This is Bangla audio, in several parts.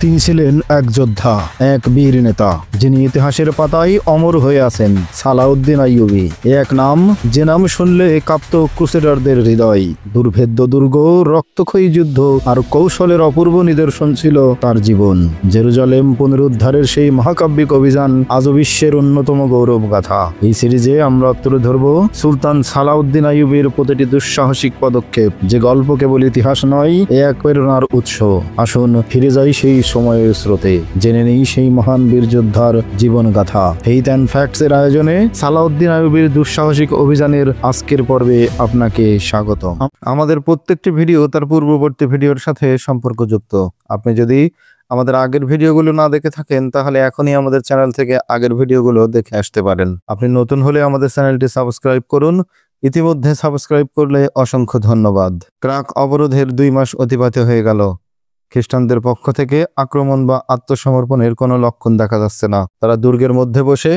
তিনি ছিলেন এক যোদ্ধা, এক বীর নেতা, যিনি ইতিহাসের পাতায় অমর হয়ে আছেন। সালাউদ্দিন আইয়ুবী এক নাম, যে নাম শুনলে কাঁপত ক্রুসেডারদের হৃদয়। দুর্ভেদ্য দুর্গ, রক্তক্ষয়ী যুদ্ধ আর কৌশলের অপূর্ব নিদর্শন ছিল তার জীবন। জেরুজালেম পুনরুদ্ধারের সেই মহাকাব্যিক অভিযান আজও বিশ্বের অন্যতম গৌরব গাথা। এই সিরিজে আমরা তুলে ধরব সুলতান সালাউদ্দিন আইয়ুবীর প্রতিটি দুঃসাহসিক পদক্ষেপ, যে গল্প কেবল ইতিহাস নয়, এক প্রেরণার উৎস। আসুন ফিরে যাই সেই সময়ের স্রোতে, জেনে নেই সেই মহান বীর যোদ্ধার জীবন গাথা। ফেইথ অ্যান্ড ফ্যাক্টস এর আয়োজনে সালাউদ্দিন আইয়ুবীর দুঃসাহসিক অভিযানের আজকের পর্বে আপনাকে স্বাগত। আমাদের প্রত্যেকটি ভিডিও তার পূর্ববর্তী ভিডিওর সাথে সম্পর্কযুক্ত। আপনি যদি আমাদের আগের ভিডিওগুলো না দেখে থাকেন, তাহলে এখনই আমাদের চ্যানেল থেকে আগের ভিডিওগুলো দেখে আসতে পারেন। আপনি নতুন হলে আমাদের চ্যানেলটি সাবস্ক্রাইব করুন। ইতিমধ্যে সাবস্ক্রাইব করলে অসংখ্য ধন্যবাদ। ক্রাক অবরোধের 2 মাস অতিবাহিত হয়ে গেল। খ্রিস্টানদের পক্ষ থেকে আক্রমণ বা আত্মসমর্পণের কোনো লক্ষণ দেখা যাচ্ছে না। তারা দুর্গের মধ্যে বসে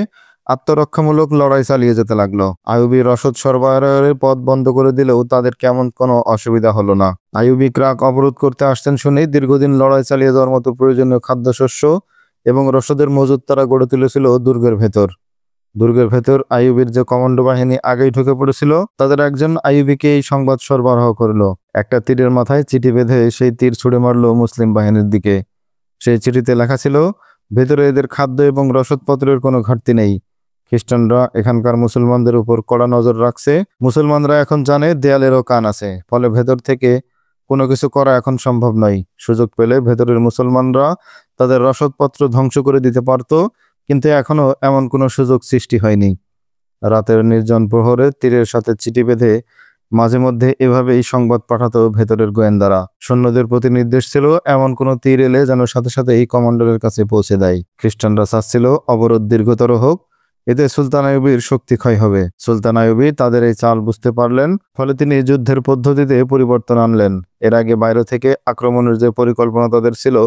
আত্মরক্ষামূলক লড়াই চালিয়ে যেতে লাগলো। আইয়ুবী রসদ সরবরাহের পথ বন্ধ করে দিলেও তাদের কেমন কোনো অসুবিধা হলো না। আইয়ুবী ক্রাক অবরোধ করতে আসছেন শুনেই দীর্ঘদিন লড়াই চালিয়ে যাওয়ার মতো প্রয়োজনীয় খাদ্যশস্য এবং রসদের মজুদ তারা গড়ে তুলেছিল দুর্গের ভেতর। আইয়ুবীর যে কমান্ডো বাহিনী আগেই ঢুকে পড়েছিল, তাদের একজন আইয়ুবীকে এই সংবাদ সরবরাহ করলো। একটা তীরের মাথায় চিঠি বেঁধে সেই তীর ছুড়ে মারলো মুসলিম বাহিনীর দিকে। সেই চিঠিতে লেখা ছিল, ভেতরে এদের খাদ্য এবং রসদপত্রের কোনো ঘাটতি নেই। খ্রিস্টানরা এখানকার মুসলমানদের উপর কড়া নজর রাখছে। মুসলমানরা এখন জানে দেয়ালেরও কান আছে, ফলে ভেতর থেকে কোনো কিছু করা এখন সম্ভব নয়। সুযোগ পেলে ভেতরের মুসলমানরা তাদের রসদপত্র ধ্বংস করে দিতে পারত, কিন্তু এখনো এমন কোনো সুযোগ সৃষ্টি হয়নি। রাতের নির্জন প্রহরে তীরের সাথে চিঠি বেঁধে মাঝে মধ্যে এভাবেই সংবাদ পাঠাতো ভেতরের গোয়েন্দারা। সৈন্যদের প্রতি নির্দেশ ছিল, এমন কোনো তীর এলে যেন সাথে সাথে এই কমান্ডারের কাছে পৌঁছে দেয়। খ্রিস্টানরা চাচ্ছিল অবরোধ দীর্ঘতর হোক, এতে সুলতান আইয়ুবীর শক্তি ক্ষয় হবে। সুলতান আইয়ুবী তাদের এই চাল বুঝতে পারলেন, ফলে তিনি যুদ্ধের পদ্ধতিতে পরিবর্তন আনলেন। এর আগে বাইরে থেকে আক্রমণের যে পরিকল্পনা তাদের ছিল,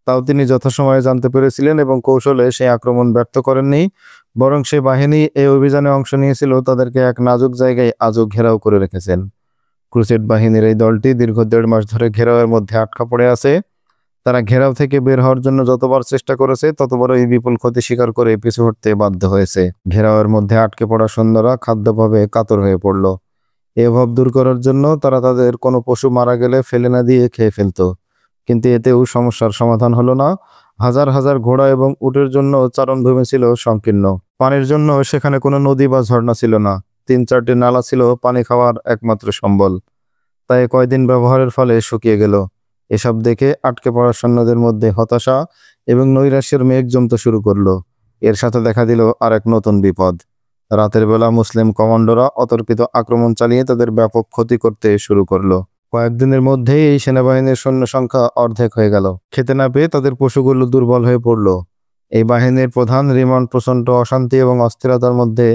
তাও তিনি যথাসময়ে জানতে পেরেছিলেন এবং কৌশলে সেই আক্রমণ ব্যর্থ করেননি। বরং সে বাহিনী এই অভিযানে অংশ নিয়েছিল, তাদেরকে এক নাজুক জায়গায় আজও ঘেরাও করে রেখেছেন। ক্রুসেড বাহিনীর এই দলটি দীর্ঘ 1.5 মাস ধরে ঘেরাওয়ের মধ্যে আটকা পড়ে আছে। তারা ঘেরাও থেকে বের হওয়ার জন্য যতবার চেষ্টা করেছে, ততবার এই বিপুল ক্ষতি স্বীকার করে পিছু হটতে বাধ্য হয়েছে। ঘেরাওয়ের মধ্যে আটকে পড়া সৈন্যরা খাদ্যাভাবে কাতর হয়ে পড়ল। এই অভাব দূর করার জন্য তারা তাদের কোনো পশু মারা গেলে ফেলে না দিয়ে খেয়ে ফেলত, কিন্তু এতেও সমস্যার সমাধান হলো না। হাজার হাজার ঘোড়া এবং উটের জন্য চারণভূমি ছিল সংকীর্ণ। পানির জন্য সেখানে কোনো নদী বা ঝর্ণা ছিল না। 3-4টি নালা ছিল পানি খাওয়ার একমাত্র সম্বল। তাই কয়দিন ব্যবহারের ফলে শুকিয়ে গেল। এসব দেখে আটকে পড়া সৈন্যদের মধ্যে হতাশা এবং নৈরাশ্যের মেঘ জমতে শুরু করলো। এর সাথে দেখা দিল আরেক নতুন বিপদ। রাতের বেলা মুসলিম কমান্ডোরা অতর্কিত আক্রমণ চালিয়ে তাদের ব্যাপক ক্ষতি করতে শুরু করলো। কয়েকদিনের মধ্যেই এই সেনাবাহিনীর সৈন্য সংখ্যা অর্ধেক হয়ে গেল। খেতে না পেয়ে তাদের পশুগুলো দুর্বল হয়ে পড়ল। এই বাহিনীর প্রধান রিমন্ড প্রচণ্ড অশান্তি এবং অস্থিরতার মধ্যে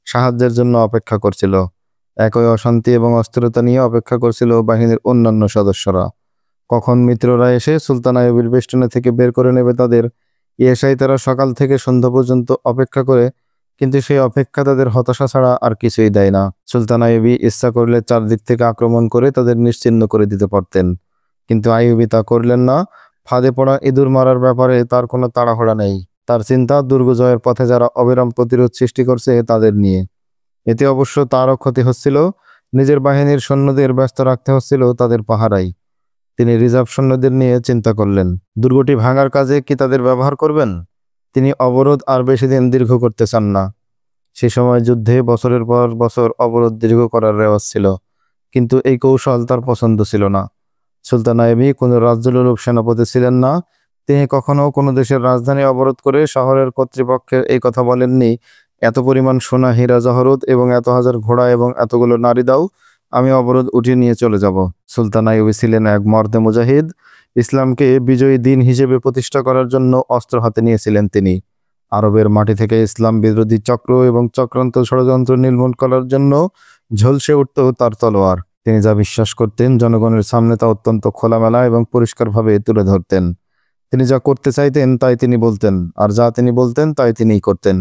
সাহায্যের জন্য অপেক্ষা করছিল। একই অশান্তি এবং অস্থিরতা নিয়ে অপেক্ষা করছিল বাহিনীর অন্যান্য সদস্যরা। কখন মিত্ররা এসে সুলতান আইয়ুবীর বেষ্টনী থেকে বের করে নেবে তাদের, তারা সকাল থেকে সন্ধ্যা পর্যন্ত অপেক্ষা করে, কিন্তু সেই অপেক্ষা তাদের হতাশা ছাড়া আর কিছুই দেয় না। সুলতান আইয়ুবী ইচ্ছা করলে চারদিক থেকে আক্রমণ করে তাদের নিশ্চিহ্ন করে দিতে পারতেন, কিন্তু আইয়ুবী তা করলেন না। ফাঁদে পড়া ইঁদুর মারার ব্যাপারে তার কোনো তাড়াহুড়া নেই। তার চিন্তা দুর্গ জয়ের পথে যারা অবিরাম প্রতিরোধ সৃষ্টি করছে তাদের নিয়ে। এতে অবশ্য তারও ক্ষতি হচ্ছিল। নিজের বাহিনীর সৈন্যদের ব্যস্ত রাখতে হচ্ছিল তাদের পাহারায়। তিনি রিজার্ভ সৈন্যদের নিয়ে চিন্তা করলেন, দুর্গটি ভাঙার কাজে কি তাদের ব্যবহার করবেন। তিনি অবরোধ আর বেশি দিন দীর্ঘ করতে চান না। সে সময় যুদ্ধে বছরের পর বছর অবরোধ দীর্ঘ করার রেওয়াজ ছিল, কিন্তু এই কৌশল তার পছন্দ ছিল না। সুলতান আইয়ুবী কোনো রাজ্যলোলুপ সেনাপতি ছিলেন না। তিনি কখনো কোনো দেশের রাজধানী অবরোধ করে শহরের কর্তৃপক্ষের এই কথা বলেননি, এত পরিমাণ সোনা, হীরা জহরত এবং এত হাজার ঘোড়া এবং এতগুলো নারী দাও, আমি অবরোধ উঠিয়ে নিয়ে চলে যাব। সুলতান আইয়ুবী ছিলেন এক মর্দে মুজাহিদ। ইসলামকে বিজয়ী দিন হিসেবে প্রতিষ্ঠা করার জন্য অস্ত্র হাতে নিয়েছিলেন তিনি। আরবের মাটি থেকে ইসলাম বিরোধী চক্র এবং চক্রান্ত ষড়যন্ত্র নির্মূল করার জন্য ঝলসে উঠত তার তলোয়ার। তিনি যা বিশ্বাস করতেন জনগণের সামনে তা অত্যন্ত খোলামেলা এবং পরিষ্কারভাবে তুলে ধরতেন। তিনি যা করতে চাইতেন তাই তিনি বলতেন, আর যা তিনি বলতেন তাই তিনিই করতেন।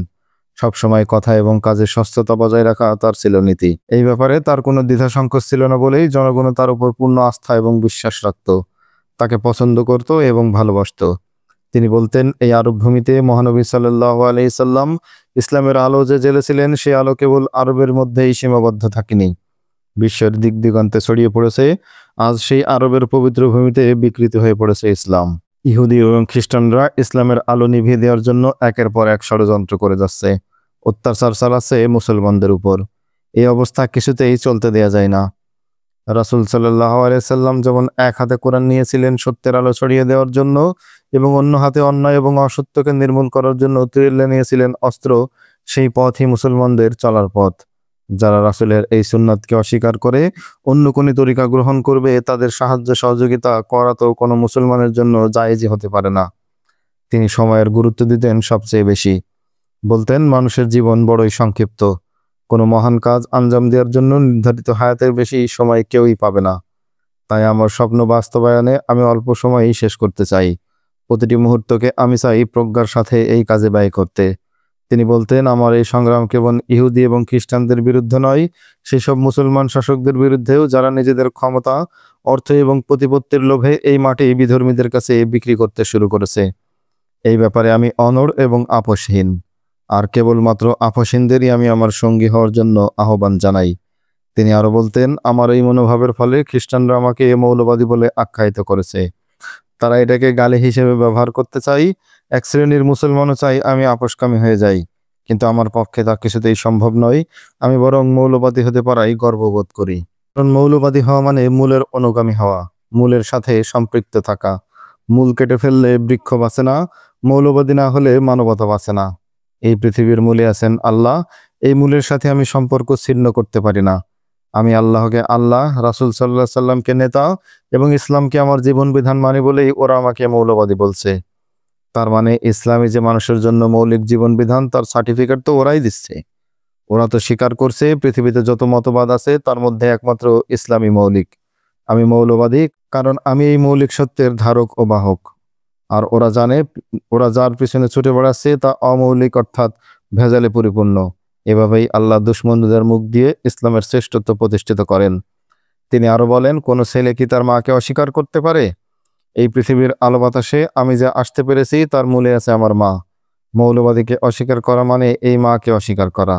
সবসময় কথা এবং কাজে স্বচ্ছতা বজায় রাখা তার ছিল নীতি। এই ব্যাপারে তার কোনো দ্বিধা সংকোচ ছিল না বলেই জনগণ তার উপর পূর্ণ আস্থা এবং বিশ্বাস রাখত, তাকে পছন্দ করত এবং ভালোবাসত। তিনি বলতেন, এই আরব ভূমিতে মহানবী সাল্লাল্লাহু আলাইহি সাল্লাম ইসলামের আলো যে জ্বেলেছিলেন, সে আলো কেবল আরবের মধ্যেই সীমাবদ্ধ থাকেনি, বিশ্বের দিক দিগন্তে ছড়িয়ে পড়েছে। আজ সেই আরবের পবিত্র ভূমিতে বিকৃত হয়ে পড়েছে ইসলাম। ইহুদি এবং খ্রিস্টানরা ইসলামের আলো নিভিয়ে দেওয়ার জন্য একের পর এক ষড়যন্ত্র করে যাচ্ছে, অত্যাচার চালাচ্ছে মুসলমানদের উপর। এই অবস্থা কিছুতেই চলতে দেয়া যায় না। রাসূল সাল্লাল্লাহু আলাইহি সাল্লাম যেমন এক হাতে কোরআন নিয়েছিলেন সত্যের আলো ছড়িয়ে দেওয়ার জন্য, এবং অন্য হাতে অন্যায় এবং অসত্যকে নির্মূল করার জন্য তুলে নিয়েছিলেন অস্ত্র, সেই পথই মুসলমানদের চলার পথ। যারা রাসূলের এই সুন্নাতকে অস্বীকার করে অন্য কোনো তরিকা গ্রহণ করবে, তাদের সাহায্য সহযোগিতা করা তো কোনো মুসলমানের জন্য জায়েজই হতে পারে না। তিনি সময়ের গুরুত্ব দিতেন সবচেয়ে বেশি। বলতেন, মানুষের জীবন বড়ই সংক্ষিপ্ত, কোনো মহান কাজ আঞ্জাম দেওয়ার জন্য নির্ধারিত হায়াতের বেশি সময় কেউই পাবে না। তাই আমার স্বপ্ন বাস্তবায়নে আমি অল্প সময়ই শেষ করতে চাই। প্রতিটি মুহূর্তকে আমি চাই প্রজ্ঞার সাথে এই কাজে ব্যয় করতে। তিনি বলতেন, আমার এই সংগ্রাম কেবল ইহুদি এবং খ্রিস্টানদের বিরুদ্ধে নয়, সেসব মুসলমান শাসকদের বিরুদ্ধেও যারা নিজেদের ক্ষমতা, অর্থ এবং প্রতিপত্তির লোভে এই মাটি বিধর্মীদের কাছে বিক্রি করতে শুরু করেছে। এই ব্যাপারে আমি অনড় এবং আপোষহীন। আর কেবলমাত্র আপোষহীনদেরই আমি আমার সঙ্গী হওয়ার জন্য আহ্বান জানাই। তিনি আরো বলতেন, আমার এই মনোভাবের ফলে খ্রিস্টানরা আমাকে মৌলবাদী বলে আখ্যায়িত করেছে। তারা এটাকে গালি হিসেবে ব্যবহার করতে চাই। এক শ্রেণীর মুসলমানও চাই আমি আপোষকামী হয়ে যাই, কিন্তু আমার পক্ষে তা কিছুতেই সম্ভব নয়। আমি বরং মৌলবাদী হতে পারাই গর্ববোধ করি। কারণ মৌলবাদী হওয়া মানে মূলের অনুগামী হওয়া, মূলের সাথে সম্পৃক্ত থাকা। মূল কেটে ফেললে বৃক্ষ বাঁচে না, মৌলবাদী না হলে মানবতা বাঁচে না। এই পৃথিবীর মূলে আছেন আল্লাহ, এই মূলের সাথে আমি সম্পর্ক ছিন্ন করতে পারি না। আমি আল্লাহকে আল্লাহ, রাসূল সাল্লাল্লাহু আলাইহি সাল্লামকে নেতা এবং ইসলামকে আমার জীবন বিধান মানি বলেই ওরা আমাকে মৌলবাদী বলছে। তার মানে ইসলামী যে মানুষের জন্য মৌলিক জীবন বিধান, তার সার্টিফিকেট তো ওরাই দিচ্ছে। ওরা তো স্বীকার করছে পৃথিবীতে যত মতবাদ আছে তার মধ্যে একমাত্র ইসলামী মৌলিক। আমি মৌলবাদী কারণ আমি এই মৌলিক সত্যের ধারক ও বাহক। আর ওরা জানে, ওরা যার পিছনে ছুটে বেড়াচ্ছে তা অমৌলিক, অর্থাৎ ভেজালে পরিপূর্ণ। এভাবেই আল্লাহ দুশমনদের মুখ দিয়ে ইসলামের শ্রেষ্ঠত্ব প্রতিষ্ঠিত করেন। তিনি আরো বলেন, কোনো ছেলে কি তার মাকে অস্বীকার করতে পারে? এই পৃথিবীর আলো বাতাসে আমি যা আসতে পেরেছি তার মূলে আছে আমার মা। মৌলবাদীকে অস্বীকার করা মানে এই মাকে অস্বীকার করা,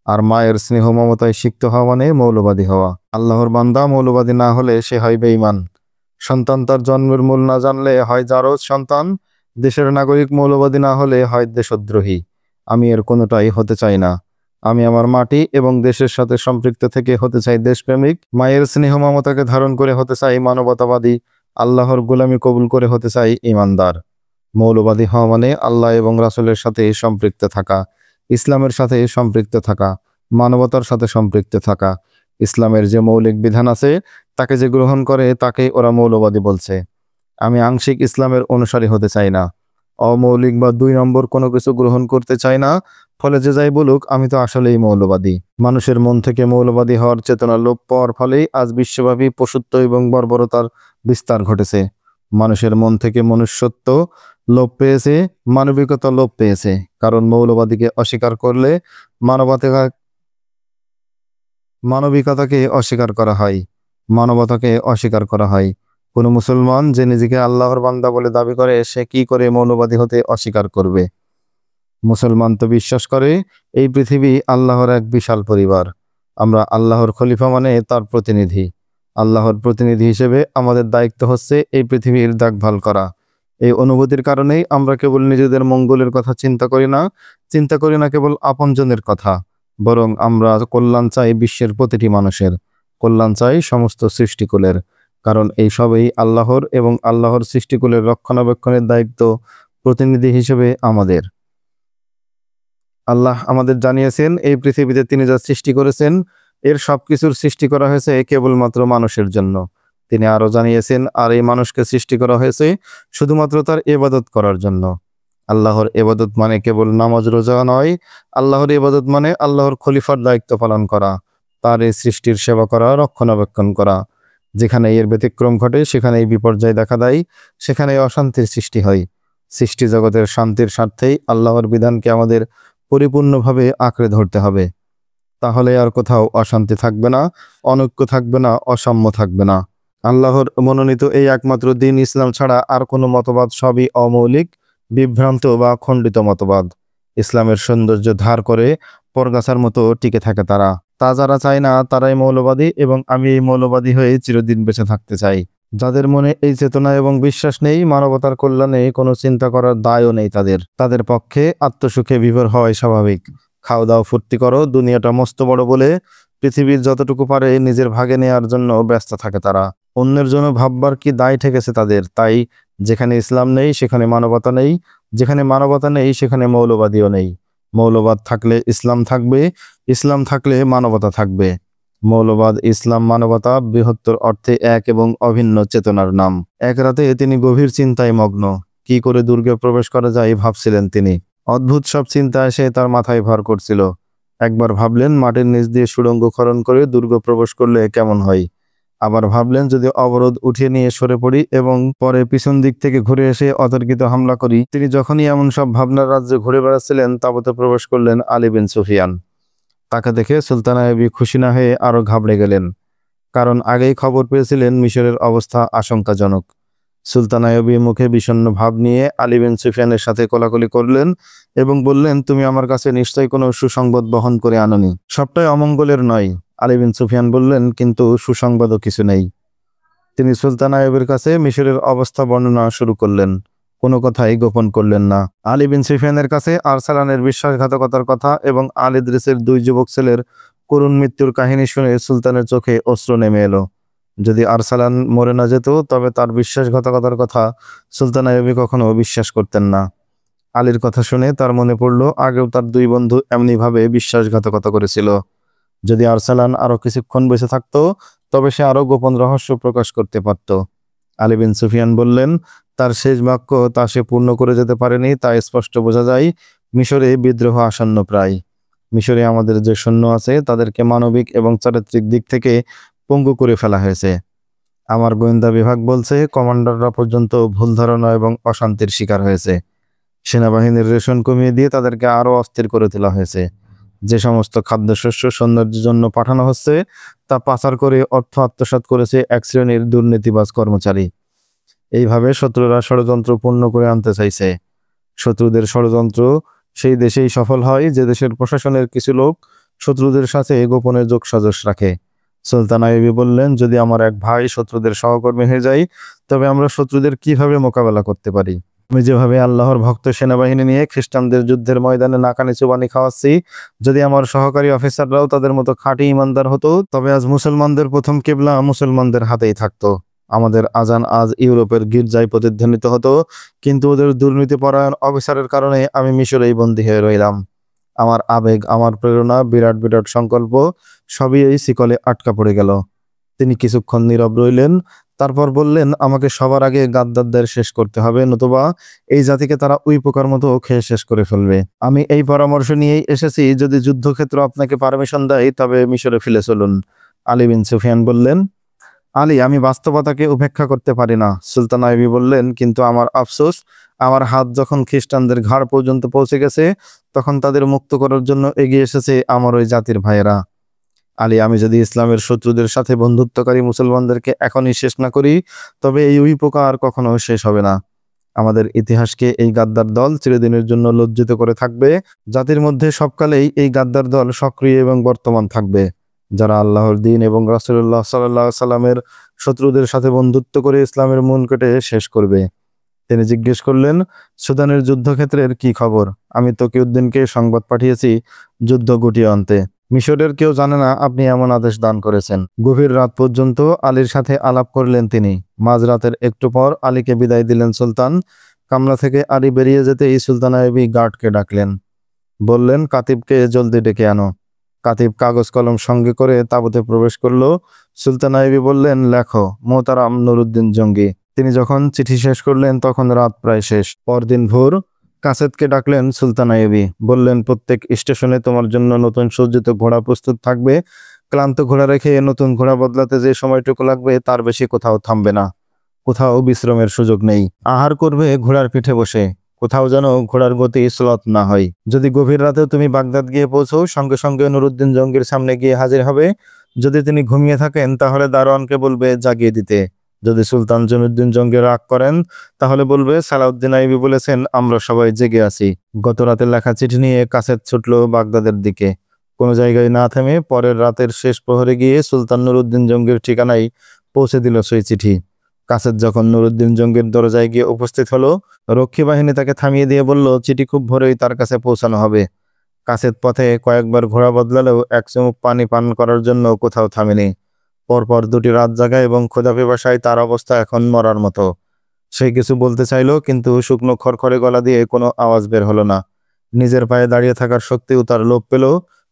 আর মায়ের স্নেহ মমতায় সিক্ত হওয়া মানে মৌলবাদী হওয়া। আল্লাহর বান্দা মৌলবাদী না হলে সে হয় বেঈমান। সন্তান তার জন্মের মূল না জানলে হয় জারজ সন্তান। দেশের নাগরিক মৌলবাদী না হলে হয় দেশদ্রোহী। আমি এর কোনোটাই হতে চাই না। আমি আমার মাটি এবং দেশের সাথে সম্পৃক্ত থেকে হতে চাই দেশপ্রেমিক, মায়ের স্নেহ মমতাকে ধারণ করে হতে চাই মানবতাবাদী, আল্লাহর গোলামি কবুল করে হতে চাই ঈমানদার। মৌলবাদী হওয়া মানে আল্লাহ এবং রাসূলের সাথে সম্পৃক্ত থাকা, ইসলামের সাথে সম্পৃক্ত থাকা, মানবতার সাথে সম্পৃক্ত থাকা। ইসলামের যে মৌলিক বিধান আছে তাকে যে গ্রহণ করে তাকে ওরা মৌলবাদী বলছে। আমি আংশিক ইসলামের অনুসারী হতে চাই না, অমৌলিক বা 2 নম্বর কোনো কিছু গ্রহণ করতে চাই না। ফলে যে যাই বলুক, আমি তো আসলেই মৌলবাদী। মানুষের মন থেকে মৌলবাদী হওয়ার চেতনা লোপ পাওয়ার ফলেই আজ বিশ্বব্যাপী পশুত্ব এবং বর্বরতার বিস্তার ঘটেছে। মানুষের মন থেকে মনুষ্যত্ব লোপ পেয়েছে, মানবিকতা লোপ পেয়েছে। কারণ মৌলবাদীকে অস্বীকার করলে মানবিকতাকে অস্বীকার করা হয়, মানবতাকে অস্বীকার করা হয়। কোনো মুসলমান যে নিজেকে আল্লাহর বান্দা বলে দাবি করে, সে কি করে মৌলবাদী হতে অস্বীকার করবে? মুসলমান তো বিশ্বাস করে এই পৃথিবী আল্লাহর এক বিশাল পরিবার। আমরা আল্লাহর খলিফা মানে তার প্রতিনিধি। আল্লাহর প্রতিনিধি হিসেবে আমাদের দায়িত্ব হচ্ছে এই পৃথিবীর দেখভাল করা। এই অনুভূতির কারণেই আমরা কেবল নিজেদের মঙ্গলের কথা চিন্তা করি না কেবল আপনজনের কথা, বরং আমরা কল্যাণ চাই বিশ্বের প্রতিটি মানুষের, কল্যাণ চাই সমস্ত সৃষ্টিকুলের। কারণ এই সবই আল্লাহর এবং আল্লাহর সৃষ্টিকুলের রক্ষণাবেক্ষণের দায়িত্ব প্রতিনিধি হিসেবে আমাদের। আল্লাহ আমাদের জানিয়েছেন এই পৃথিবীতে তিনি যা সৃষ্টি করেছেন এর সবকিছুর সৃষ্টি করা হয়েছে কেবলমাত্র মানুষের জন্য। তিনি আরো জানিয়েছেন, আর এই মানুষকে সৃষ্টি করা হয়েছে শুধুমাত্র তার ইবাদত করার জন্য। আল্লাহর ইবাদত মানে কেবল নামাজ রোজা নয়, আল্লাহর ইবাদত মানে আল্লাহর খলিফার দায়িত্ব পালন করা, তার এই সৃষ্টির সেবা করা, রক্ষণাবেক্ষণ করা। যেখানে এর ব্যতিক্রম ঘটে, সেখানেই বিপর্যয় দেখা দেয়, সেখানেই অশান্তির সৃষ্টি হয়। সৃষ্টি জগতের শান্তির স্বার্থেই আল্লাহর বিধানকে আমাদের পরিপূর্ণভাবে আঁকড়ে ধরতে হবে। তাহলে আর কোথাও অশান্তি থাকবে না, অনৈক্য থাকবে না, অসাম্য থাকবে না। আল্লাহর মনোনীত এই একমাত্র দিন ইসলাম ছাড়া আর কোনো মতবাদ সবই অমৌলিক, বিভ্রান্ত বা খণ্ডিত মতবাদ। ইসলামের সৌন্দর্য ধার করে পরগাছার মতো টিকে থাকে তারা। তা যারা চায় না তারাই মৌলবাদী, এবং আমি এই মৌলবাদী হয়ে চিরদিন বেঁচে থাকতে চাই। যাদের মনে এই চেতনা এবং বিশ্বাস নেই, মানবতার কল্যাণে কোনো চিন্তা করার দায়ও নেই তাদের পক্ষে আত্মসুখে বিভোর হওয়াই স্বাভাবিক। খাও দাও ফুর্তি করো, দুনিয়াটা মস্ত বড় বলে পৃথিবীর যতটুকু পারে নিজের ভাগে নেয়ার জন্য ব্যস্ত থাকে তারা। অন্যের জন্য ভাববার কি দায় ঠেকেছে তাদের? তাই যেখানে ইসলাম নেই সেখানে মানবতা নেই, যেখানে মানবতা নেই সেখানে মৌলবাদীও নেই। মৌলবাদ থাকলে ইসলাম থাকবে, ইসলাম থাকলে মানবতা থাকবে। মৌলবাদ, ইসলাম, মানবতা বৃহত্তর অর্থে এক এবং অভিন্ন চেতনার নাম। এক রাতে তিনি গভীর চিন্তায় মগ্ন। কি করে দুর্গে প্রবেশ করা যায় ভাবছিলেন তিনি। অদ্ভুত সব চিন্তা এসে তার মাথায় ভর করছিল। একবার ভাবলেন মাটির নিচ দিয়ে সুড়ঙ্গ খনন করে দুর্গ প্রবেশ করলে কেমন হয়। আবার ভাবলেন যদি অবরোধ উঠিয়ে নিয়ে সরে পড়ি এবং পরে পিছন দিক থেকে ঘুরে এসে অতর্কিত হামলা করি। তিনি যখনই এমন সব ভাবনার রাজ্যে ঘুরে বেড়াচ্ছিলেন, তাবতে প্রবেশ করলেন আলী বিন সুফিয়ান। তাকে দেখে সুলতান আইয়ুবী খুশি না হয়ে আরো ঘাবড়ে গেলেন, কারণ আগেই খবর পেয়েছিলেন মিশরের অবস্থা আশঙ্কাজনক। সুলতান আইয়ুবী মুখে বিষণ্ণ ভাব নিয়ে আলী বিন সুফিয়ানের সাথে কোলাকুলি করলেন এবং বললেন, তুমি আমার কাছে নিশ্চয়ই কোনো সুসংবাদ বহন করে আনোনি। সবটাই অমঙ্গলের নয়? আলী বিন সুফিয়ান বললেন, কিন্তু সুসংবাদও কিছু নেই। তিনি সুলতান আইয়ুবের কাছে মিশরের অবস্থা বর্ণনা শুরু করলেন, কোনো কথাই গোপন করলেন না। আলী বিন সুফিয়ানের কাছে আরসালানের বিশ্বাসঘাতকতার কথা এবং আল ইদ্রিসের দুই যুবক ছেলের করুণ মৃত্যুর কাহিনী শুনে সুলতানের চোখে অশ্রু নেমে এলো। যদি আরসালান মরে না যেত তবে তার বিশ্বাসঘাতকতার কথা সুলতান আইয়ুবী কখনো বিশ্বাস করতেন না। আলীর কথা শুনে তার মনে পড়ল আগেও তার দুই বন্ধু এমনিভাবে বিশ্বাসঘাতকতা করেছিল। যদি আরসালান আরো কিছুক্ষণ বেঁচে থাকতো তবে সে আরো গোপন রহস্য প্রকাশ করতে পারত। আলী বিন সুফিয়ান বললেন, তার শেষ বাক্য তা সে পূর্ণ করে যেতে পারেনি, তা স্পষ্ট বোঝা যায়। মিশরে বিদ্রোহ আসন্ন প্রায়। মিশরে আমাদের যে সৈন্য আছে তাদেরকে মানবিক এবং চারিত্রিক দিক থেকে পঙ্গু করে ফেলা হয়েছে। আমার গোয়েন্দা বিভাগ বলছে কমান্ডাররা পর্যন্ত ভুল ধারণা এবং অশান্তির শিকার হয়েছে। সেনাবাহিনীর রেশন কমিয়ে দিয়ে তাদেরকে আরো অস্থির করে তোলা হয়েছে। যে সমস্ত খাদ্যশস্য সৌন্দর্যের জন্য পাঠানো হচ্ছে তা পাচার করে অর্থ আত্মসাৎ করেছে এক শ্রেণীর দুর্নীতিবাজ কর্মচারী। এইভাবে শত্রুরা ষড়যন্ত্র পূর্ণ করে আনতে চাইছে। শত্রুদের ষড়যন্ত্র সেই দেশেই সফল হয় যে দেশের প্রশাসনের কিছু লোক শত্রুদের সাথে গোপনে যোগসাজশ রাখে। সুলতান আইয়ুবী বললেন, যদি আমার এক ভাই শত্রুদের সহকর্মী হয়ে যায় তবে আমরা শত্রুদের কিভাবে মোকাবেলা করতে পারি? আমি যেভাবে আল্লাহর ভক্ত সেনাবাহিনী নিয়ে খ্রিস্টানদের যুদ্ধের ময়দানে নাকানি চুবানি খাওয়াচ্ছি, যদি আমার সহকারী অফিসাররাও তাদের মতো খাঁটি ইমানদার হতো তবে আজ মুসলমানদের প্রথম কিবলা মুসলমানদের হাতেই থাকতো। আমাদের আজান আজ ইউরোপের গির্জায় প্রতিধ্বনিত হতো, কিন্তু ওদের দুর্নীতিপরায়ণ অফিসারের কারণে আমি মিশরেই বন্দী হয়ে রইলাম। আমার আবেগ, আমার প্রেরণা, বিরাট বিরাট সংকল্প সবই এই শিকলে আটকা পড়ে গেল। তিনি কিছুক্ষণ নীরব রইলেন, তারপর বললেন, আমাকে সবার আগে গাদ্দারদের শেষ করতে হবে, নতুবা এই জাতিকে তারা উই পোকার মতো খেয়ে শেষ করে ফেলবে। আমি এই পরামর্শ নিয়েই এসেছি, যদি যুদ্ধক্ষেত্র আপনাকে পারমিশন দেয় তবে মিশরে ফিরে চলুন। আলী বিন সুফিয়ান বললেন, আলী, আমি বাস্তবতাকে উপেক্ষা করতে পারি না। সুলতান আইয়ুবী বললেন, কিন্তু আমার আফসোস, আমার হাত যখন খ্রিস্টানদের ঘাড় পর্যন্ত পৌঁছে গেছে তখন তাদের মুক্ত করার জন্য এগিয়ে এসেছে আমার ওই জাতির ভাইয়েরা। আলী, আমি যদি ইসলামের শত্রুদের সাথে বন্ধুত্বকারী মুসলমানদেরকে এখনই শেষ না করি তবে এই উইপোকা আর কখনো শেষ হবে না। আমাদের ইতিহাসকে এই গাদ্দার দল চিরদিনের জন্য লজ্জিত করে থাকবে। জাতির মধ্যে সবকালেই এই গাদ্দার দল সক্রিয় এবং বর্তমান থাকবে, যারা আল্লাহর দ্বীন এবং রাসূলুল্লাহ সাল্লাল্লাহু আলাইহি সাল্লামের শত্রুদের সাথে বন্ধুত্ব করে ইসলামের মূল কেটে শেষ করবে। তিনি জিজ্ঞেস করলেন, সুদানের যুদ্ধক্ষেত্রের কি খবর? আমি তকিউদ্দিনকে সংবাদ পাঠিয়েছি যুদ্ধ গুটিয়ে আনতে। মিশরের কেউ জানে না আপনি এমন আদেশ দান করেছেন। গভীর রাত পর্যন্ত আলীর সাথে আলাপ করলেন তিনি। মাঝরাতের একটু পর আলীকে বিদায় দিলেন সুলতান। কামরা থেকে আলী বেরিয়ে যেতেই সুলতান আইয়ুবী গার্ডকে ডাকলেন, বললেন, কাতিবকে জলদি ডেকে আনো। কাতিব কাগজ কলম সঙ্গে করে তাঁবুতে প্রবেশ করলো। সুলতান আইয়ুবী বললেন, লেখো, মোহতারাম নুরুদ্দিন জঙ্গি। তিনি যখন চিঠি শেষ করলেন তখন রাত প্রায় শেষ। পরদিন ভোর কাসেদকে ডাকলেন সুলতান আইয়ুবী, বললেন, প্রত্যেক স্টেশনে তোমার জন্য নতুন সজ্জিত ঘোড়া প্রস্তুত থাকবে। ক্লান্ত ঘোড়া রেখে নতুন ঘোড়া বদলাতে যে সময়টুকু লাগবে তার বেশি কোথাও থামবে না। কোথাও বিশ্রামের সুযোগ নেই। আহার করবে ঘোড়ার পিঠে বসে। কোথাও যেন ঘোড়ার গতি শ্লথ না হয়। যদি গভীর রাতে তুমি বাগদাদ গিয়ে পৌঁছো, সঙ্গে সঙ্গে নুরুদ্দিন জঙ্গির সামনে গিয়ে হাজির হবে। যদি তিনি ঘুমিয়ে থাকেন তাহলে দারোয়ানকে বলবে জাগিয়ে দিতে। যদি সুলতান জমিউদ্দিন জঙ্গি রাগ করেন তাহলে বলবে সালাউদ্দিন আইয়ুবী বলেছেন আমরা সবাই জেগে আছি। গত রাতে লেখা চিঠি নিয়ে কাসেদ ছুটল বাগদাদের দিকে। কোনো জায়গায় না থেমে পরের রাতের শেষ প্রহরে গিয়ে সুলতান নুরউদ্দিন জঙ্গির ঠিকানায় পৌঁছে দিল সেই চিঠি। কাসেদ যখন নুরউদ্দিন জঙ্গির দরজায় গিয়ে উপস্থিত হলো, রক্ষী বাহিনী তাকে থামিয়ে দিয়ে বলল চিঠি খুব ভোরেই তার কাছে পৌঁছানো হবে। কাসেদ পথে কয়েকবার ঘোড়া বদলালেও এক চুমুক পানি পান করার জন্য কোথাও থামেনি। পরপর 2টি রাত জাগা এবং ক্ষুধা পিপাসায় তার অবস্থা এখন মরার মতো। সে কিছু বলতে চাইল, কিন্তু শুকনো খড়খড়ে গলা দিয়ে কোনো আওয়াজ বের হলো না। নিজের পায়ে দাঁড়িয়ে থাকার শক্তিও তার লোপ পেল।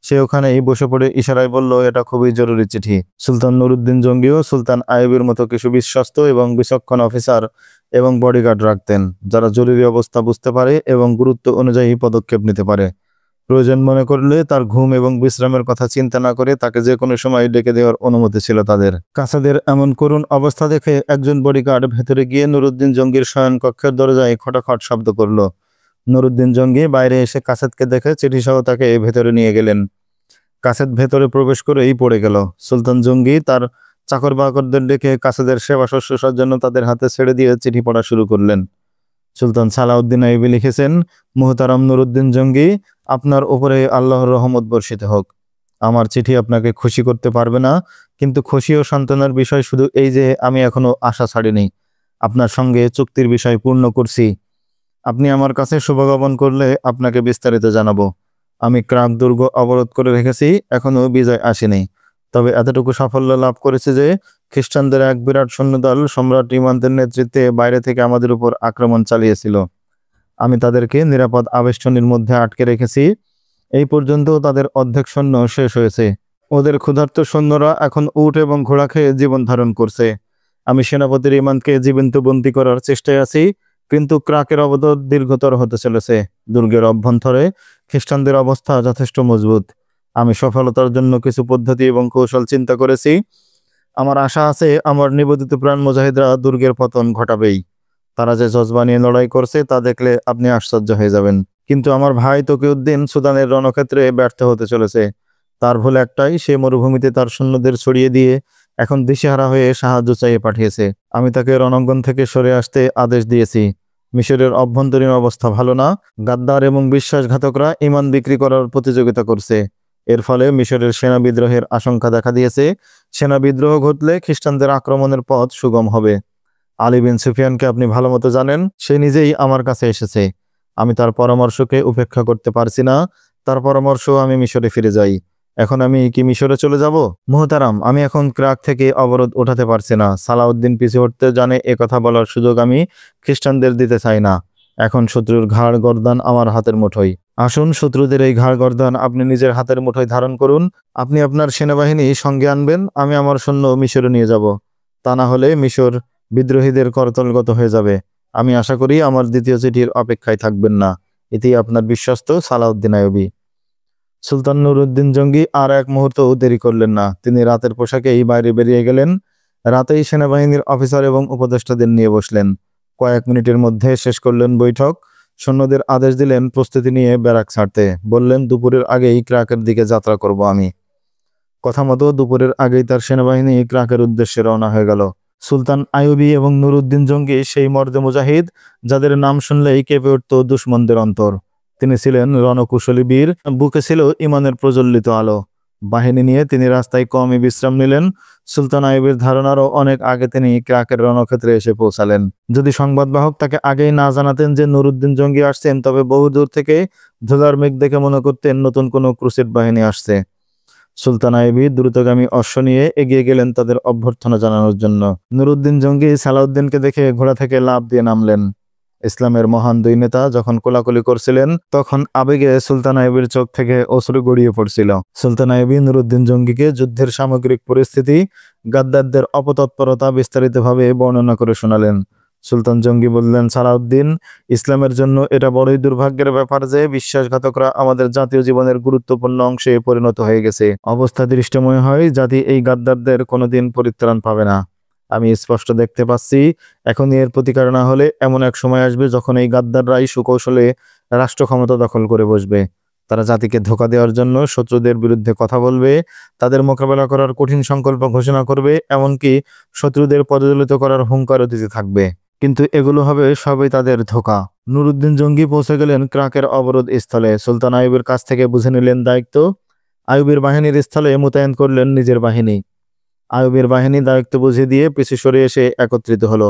সে ওখানেই বসে পড়ে ইশারায় বলল, এটা খুবই জরুরি চিঠি। সুলতান নুরউদ্দিন জঙ্গিও সুলতান আইয়ুবীর মতো কিছু বিশ্বস্ত এবং বিচক্ষণ অফিসার এবং বডিগার্ড রাখতেন, যারা জরুরি অবস্থা বুঝতে পারে এবং গুরুত্ব অনুযায়ী পদক্ষেপ নিতে পারে। প্রয়োজন মনে করলে তার ঘুম এবং বিশ্রামের কথা চিন্তা না করে তাকে যে কোনো সময় ডেকে দেওয়ার অনুমতি ছিল তাদের। কাসাদের এমন করুণ অবস্থা দেখে একজন বডিগার্ড ভেতরে গিয়ে নুরউদ্দিন জঙ্গির শয়নকক্ষের দরজায় খটাখট শব্দ করল। নুরউদ্দিন জঙ্গি বাইরে এসে কাসেদকে দেখে চিঠি সহ তাকে ভেতরে নিয়ে গেলেন। কাসেদ ভেতরে প্রবেশ করেই পড়ে গেল। সুলতান জঙ্গি তার চাকর বাকরদের ডেকে কাসেদের সেবা শুশ্রূষার জন্য তাদের হাতে ছেড়ে দিয়ে চিঠি পড়া শুরু করলেন। সুলতান সালাউদ্দিন আইয়ুবী লিখেছেন, মুহতারাম নুরউদ্দিন জঙ্গি, আপনার উপরে আল্লাহর রহমত বর্ষিত হোক। আমার চিঠি আপনাকে খুশি করতে পারবে না, কিন্তু খুশি ও সান্ত্বনার বিষয় শুধু এই যে আমি এখনো আশা ছাড়িনি। আপনার সঙ্গে চুক্তির বিষয় পূর্ণ করছি। আপনি আমার কাছে শুভজ্ঞাপন করলে আপনাকে বিস্তারিত জানাবো। আমি ক্রাক দুর্গ অবরোধ করে রেখেছি, এখনো বিজয় আসেনি। তবে এতটুকু সাফল্য লাভ করেছে যে খ্রিস্টানদের এক বিরাট সৈন্যদল সম্রাট ইমানদের নেতৃত্বে বাইরে থেকে আমাদের উপর আক্রমণ চালিয়েছিল। আমি তাদেরকে নিরাপদ আবেষ্টনীর মধ্যে আটকে রেখেছি। এই পর্যন্ত তাদের অর্ধেক সৈন্য শেষ হয়েছে। ওদের ক্ষুধার্ত সৈন্যরা এখন উট এবং ঘোড়া খেয়ে জীবন ধারণ করছে। আমি সেনাপতির ইমানকে জীবন্ত বন্দী করার চেষ্টায় আছি, কিন্তু ক্রাকের অবরোধ দীর্ঘতর হতে চলেছে। দুর্গের অভ্যন্তরে খ্রিস্টানদের অবস্থা যথেষ্ট মজবুত। আমি সফলতার জন্য কিছু পদ্ধতি এবং কৌশল চিন্তা করেছি। আমার আশা আছে আমার নিবেদিত প্রাণ মুজাহিদরা দুর্গের পতন ঘটাবেই। তারা যে জজবা নিয়ে লড়াই করছে তা দেখলে আপনি আশ্চর্য হয়ে যাবেন। কিন্তু আমার ভাই তকিউদ্দিন সুদানের রণক্ষেত্রে ব্যর্থ হতে চলেছে। তার ভুল একটাই, সে মরুভূমিতে তার সৈন্যদের ছড়িয়ে দিয়ে এখন দিশেহারা হয়ে সাহায্য চাইয়ে পাঠিয়েছে। আমি তাকে রণাঙ্গন থেকে সরে আসতে আদেশ দিয়েছি। মিশরের অভ্যন্তরীণ অবস্থা ভালো না। গাদ্দার এবং বিশ্বাসঘাতকরা ইমান বিক্রি করার প্রতিযোগিতা করছে। এর ফলে মিশরের সেনা বিদ্রোহের আশঙ্কা দেখা দিয়েছে। সেনা বিদ্রোহ ঘটলে খ্রিস্টানদের আক্রমণের পথ সুগম হবে। আলী বিন সুফিয়ানকে আপনি ভালো মতো জানেন। সে নিজেই আমার কাছে এসেছে। আমি তার পরামর্শকে উপেক্ষা করতে পারছি না। তার পরামর্শ আমি মিশরে ফিরে যাই। এখন আমি কি মিশরে চলে যাব? মুহতারাম, আমি এখন ক্রাক থেকে অবরোধ ওঠাতে পারছি না। সালাউদ্দিন পিছু হটতে জানে, এ কথা বলার সুযোগ আমি খ্রিস্টানদের দিতে চাই না। এখন শত্রুর ঘাড় গর্দান আমার হাতের মুঠোয়। আসুন, শত্রুদের এই ঘাড় গর্দান আপনি নিজের হাতের মুঠোয় ধারণ করুন। আপনি আপনার সেনাবাহিনী সঙ্গে আনবেন, আমি আমার সৈন্য মিশরে নিয়ে যাব। তা না হলে মিশর বিদ্রোহীদের করতলগত হয়ে যাবে। আমি আশা করি আমার দ্বিতীয় চিঠির অপেক্ষায় থাকবেন না। এটি আপনার বিশ্বস্ত সালাউদ্দিন আইয়ুবী। সুলতান নুরউদ্দিন জঙ্গি আর এক মুহূর্তও দেরি করলেন না। তিনি রাতের পোশাকেই বাইরে বেরিয়ে গেলেন। রাতেই সেনাবাহিনীর অফিসার এবং উপদেষ্টাদের নিয়ে বসলেন। কয়েক মিনিটের মধ্যে শেষ করলেন বৈঠক। সৈন্যদের আদেশ দিলেন প্রস্তুতি নিয়ে ব্যারাক ছাড়তে। বললেন, দুপুরের আগেই ক্রাকের দিকে যাত্রা করব আমি। কথা মতো দুপুরের আগেই তার সেনাবাহিনী ক্রাকের উদ্দেশ্যে রওনা হয়ে গেল। সুলতান আইয়ুবী এবং নুরউদ্দিন জঙ্গি সেই মর্দে মুজাহিদ যাদের নাম শুনলেই কেঁপে উঠত দুশমনদের অন্তর। তিনি ছিলেন রণকুশলী বীর, বুকে ছিল ইমানের প্রজ্বলিত আলো। বাহিনী নিয়ে তিনি রাস্তায় কমই বিশ্রাম নিলেন। সুলতান আইয়ুবীর ধারণারও অনেক আগে তিনি ক্রাকের রণক্ষেত্রে এসে পৌঁছালেন। যদি সংবাদবাহক তাকে আগেই না জানাতেন যে নুরউদ্দিন জঙ্গি আসছেন, তবে বহু দূর থেকে ধুলার মেঘ দেখে মনে করতেন নতুন কোনো ক্রুসেড বাহিনী আসছে। সুলতান আইয়ুবী দ্রুতগামী অশ্ব নিয়ে এগিয়ে গেলেন তাদের অভ্যর্থনা জানানোর জন্য। নুরউদ্দিন জঙ্গি সালাউদ্দিনকে দেখে ঘোড়া থেকে লাফ দিয়ে নামলেন। ইসলামের মহান দুই নেতা যখন কোলাকুলি করছিলেন, তখন আবেগে সুলতান আইয়ুবীর চোখ থেকে অশ্রু গড়িয়ে পড়ছিল। সুলতান আইয়ুবী নুরউদ্দিন জঙ্গিকে যুদ্ধের সামগ্রিক পরিস্থিতি, গাদ্দারদের অপতৎপরতা বিস্তারিতভাবে বর্ণনা করে শোনালেন। সুলতান জঙ্গি বললেন, সালাউদ্দিন, ইসলামের জন্য এটা বড়ই দুর্ভাগ্যের ব্যাপার যে বিশ্বাসঘাতকরা আমাদের জাতীয় জীবনের গুরুত্বপূর্ণ অংশে পরিণত হয়ে গেছে। অবস্থা দৃষ্টময় হয়, জাতি এই গাদ্দারদের কোনোদিন পরিত্রাণ পাবে না। আমি স্পষ্ট দেখতে পাচ্ছি, এখনই এর প্রতিকার না হলে এমন এক সময় আসবে যখন এই গাদ্দাররাই সুকৌশলে রাষ্ট্র ক্ষমতা দখল করে বসবে। তারা জাতিকে ধোঁকা দেওয়ার জন্য শত্রুদের বিরুদ্ধে কথা বলবে, তাদের মোকাবেলা করার কঠিন সংকল্প ঘোষণা করবে, এমনকি শত্রুদের পদদলিত করার হুঙ্কারও দিতে থাকবে। কিন্তু এগুলো হবে সবই তাদের ধোঁকা। নুরুদ্দিন জঙ্গি পৌঁছে গেলেন ক্রাকের অবরোধ স্থলে। সুলতান আইয়ুবের কাছ থেকে বুঝে নিলেন দায়িত্ব। আইয়ুবের বাহিনীর স্থলে মোতায়েন করলেন নিজের বাহিনী। আইয়ুবের বাহিনী দায়িত্ব বুঝে দিয়ে পিছু সরে এসে একত্রিত হলো।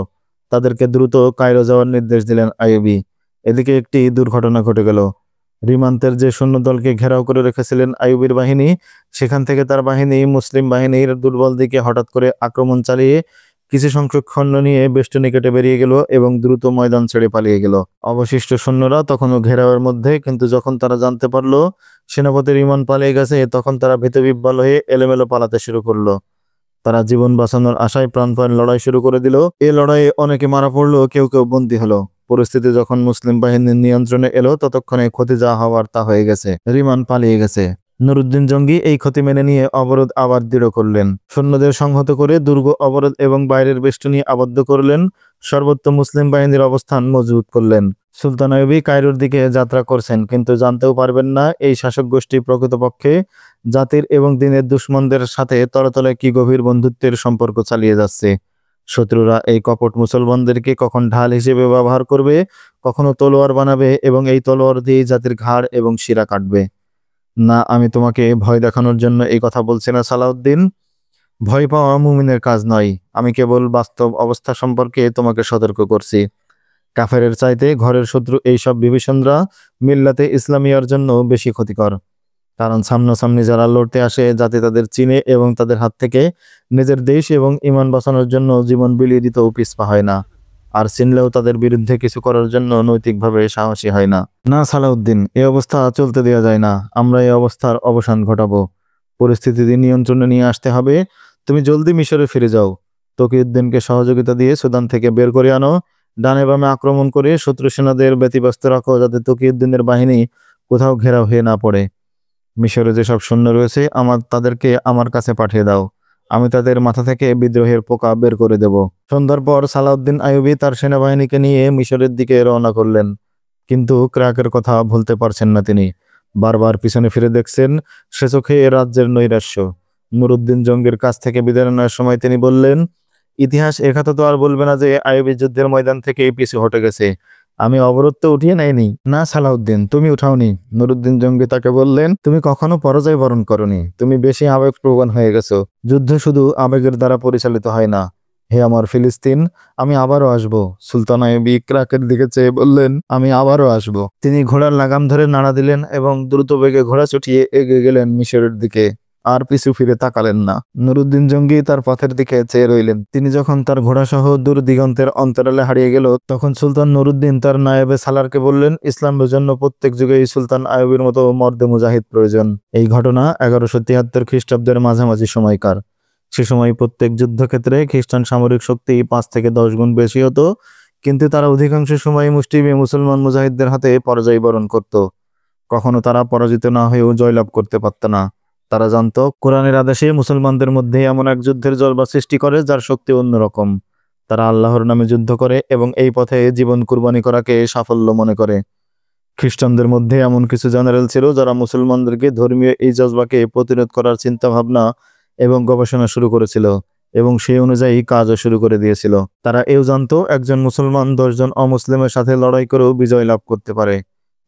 তাদেরকে দ্রুত কায়রো যাওয়ার নির্দেশ দিলেন আইয়ুবী। এদিকে একটি দুর্ঘটনা ঘটে গেল। রিমান্তের যে সৈন্যদলকে ঘেরাও করে রেখেছিলেন আইয়ুবীর বাহিনী, সেখান থেকে তার বাহিনী মুসলিম বাহিনীর দুর্বল দিকে হঠাৎ করে আক্রমণ চালিয়ে কিছু সংখ্যক সৈন্য নিয়ে বেষ্টনী কেটে বেরিয়ে গেল এবং দ্রুত ময়দান ছেড়ে পালিয়ে গেল। অবশিষ্ট সৈন্যরা তখনও ঘেরাওয়ের মধ্যে, কিন্তু যখন তারা জানতে পারল সেনাপতি রিমান পালিয়ে গেছে, তখন তারা ভীতবিহ্বল হয়ে এলোমেলো পালাতে শুরু করলো। তারা জীবন বাঁচানোর আশায় প্রাণপণ লড়াই শুরু করে দিল। এই লড়াইয়ে অনেকে মারা পড়লো, কেউ কেউ বন্দী হলো। পরিস্থিতি যখন মুসলিম বাহিনীর নিয়ন্ত্রণে এলো, ততক্ষণে ক্ষতি যা হওয়ার তা হয়ে গেছে। রিমান পালিয়ে গেছে। নুরুদ্দিন জঙ্গি এই ক্ষতি মেনে নিয়ে অবরোধ আবার দৃঢ় করলেন। সৈন্যদের সংহত করে দুর্গ অবরোধ এবং বাইরের বেষ্টনী আবদ্ধ করলেন। সর্বত্র মুসলিম বাহিনীর অবস্থান মজবুত করলেন। সুলতান আইয়ুবী কায়রোর দিকে যাত্রা করছেন, কিন্তু জানতেও পারবেন না এই শাসক গোষ্ঠী প্রকৃতপক্ষে জাতির এবং দিনের দুশ্মনদের সাথে তলে কি গভীর বন্ধুত্বের সম্পর্ক চালিয়ে যাচ্ছে। শত্রুরা এই কপট মুসলমানদেরকে কখন ঢাল হিসেবে ব্যবহার করবে, কখনো তলোয়ার বানাবে এবং এই তলোয়ার দিয়ে জাতির ঘাড় এবং শিরা কাটবে। না, আমি তোমাকে ভয় দেখানোর জন্য এই কথা বলছি না সালাউদ্দিন। ভয় পাওয়া মুমিনের কাজ নয়। আমি কেবল বাস্তব অবস্থা সম্পর্কে তোমাকে সতর্ক করছি। কাফেরের চাইতে ঘরের শত্রু এইসব বিভীষণরা মিল্লাতে ইসলামিয়ার জন্য বেশি ক্ষতিকর। কারণ সামনাসামনি যারা লড়তে আসে, জাতি তাদের চিনে এবং তাদের হাত থেকে নিজের দেশ এবং ঈমান বাঁচানোর জন্য জীবন বিলিয়ে দিতেও পিছপা হয় না। আর চিনলেও তাদের বিরুদ্ধে কিছু করার জন্য নৈতিকভাবে সাহসী হয় না। না সালাউদ্দিন, এই অবস্থা চলতে দেওয়া যায় না। আমরা এই অবস্থার অবসান ঘটাবো। পরিস্থিতি নিয়ন্ত্রণে নিয়ে আসতে হবে। তুমি জলদি মিশরে ফিরে যাও। তকিউদ্দিনকে সহযোগিতা দিয়ে সুদান থেকে বের করে আনো। ডানে বামে আক্রমণ করে শত্রু সেনাদের ব্যতিব্যস্ত রাখো, যাতে তকিউদ্দিনের বাহিনী কোথাও ঘেরাও হয়ে না পড়ে। মিশরে যেসব সৈন্য রয়েছে তাদেরকে আমার কাছে পাঠিয়ে দাও। আমি তাদের মাথা থেকে বিদ্রোহের পোকা বের করে দেব। সন্ধ্যার পর সালাউদ্দিন আইয়ুবী তার সেনাবাহিনীকে নিয়ে মিশরের দিকে রওনা করলেন। কিন্তু ক্রাকের কথা ভুলতে পারছেন না তিনি। বারবার পিছনে ফিরে দেখছেন, সে চোখে এ রাজ্যের নৈরাশ্য। নুরুদ্দিন জঙ্গির কাছ থেকে বিদায় নেওয়ার সময় তিনি বললেন, ইতিহাস একথা তো আর বলবে না যে আইয়ুবী যুদ্ধের ময়দান থেকে পিছু হটে গেছে। আমি অবরোধ তো উঠিয়ে নেয়নি। না সালাউদ্দিন, তুমি উঠাওনি। নুরুদ্দিন জঙ্গি তাকে বললেন, তুমি কখনো পরাজয় বরণ করনি। তুমি বেশি আবেগপ্রবণ হয়ে গেছো। যুদ্ধ শুধু আবেগের দ্বারা পরিচালিত হয় না। হে আমার ফিলিস্তিন, আমি আবারও আসব। সুলতান আইয়ুবী ক্রাকের দিকে চেয়ে বললেন, আমি আবারও আসব। তিনি ঘোড়ার লাগাম ধরে নাড়া দিলেন এবং দ্রুত বেগে ঘোড়া ছুটিয়ে এগিয়ে গেলেন মিশরের দিকে। আর পিছু ফিরে তাকালেন না। নুরুদ্দিন জঙ্গি তার পথের দিকে চেয়ে রইলেন। তিনি যখন তার ঘোড়াসহ দূর দিগন্তের অন্তরালে হারিয়ে গেল, তখন সুলতান নুরুদ্দিন তার নায়েবে সালারকে বললেন, ইসলামের জন্য প্রত্যেক যুগেই সুলতান আইয়ুবীর মতো মর্দে মুজাহিদ প্রয়োজন। এই ঘটনা 1173 খ্রিস্টাব্দের মাঝামাঝি সময়কার। সে সময় প্রত্যেক যুদ্ধক্ষেত্রে খ্রিস্টান সামরিক শক্তি 5 থেকে 10 গুণ বেশি হতো, কিন্তু তারা অধিকাংশ সময় মুষ্টিমেয় মুসলমান মুজাহিদদের হাতে পরাজয় বরণ করত। কখনো তারা পরাজিত না হয়েও জয়লাভ করতে পারত না। তারা জানত, কোরআনের আদেশে মুসলমানদের মধ্যে এমন এক যুদ্ধের জলবা সৃষ্টি করে যার শক্তি অন্যরকম। তারা আল্লাহর নামে যুদ্ধ করে এবং এই পথে জীবন কুরবানি করাকে সাফল্য মনে করে। খ্রিস্টানদের মধ্যে এমন কিছু জেনারেল ছিল যারা মুসলমানদেরকে ধর্মীয় এই জজবাকে প্রতিরোধ করার চিন্তা ভাবনা এবং গবেষণা শুরু করেছিল এবং সেই অনুযায়ী কাজও শুরু করে দিয়েছিল। তারা এও জানত, একজন মুসলমান 10 জন অমুসলিমের সাথে লড়াই করেও বিজয় লাভ করতে পারে।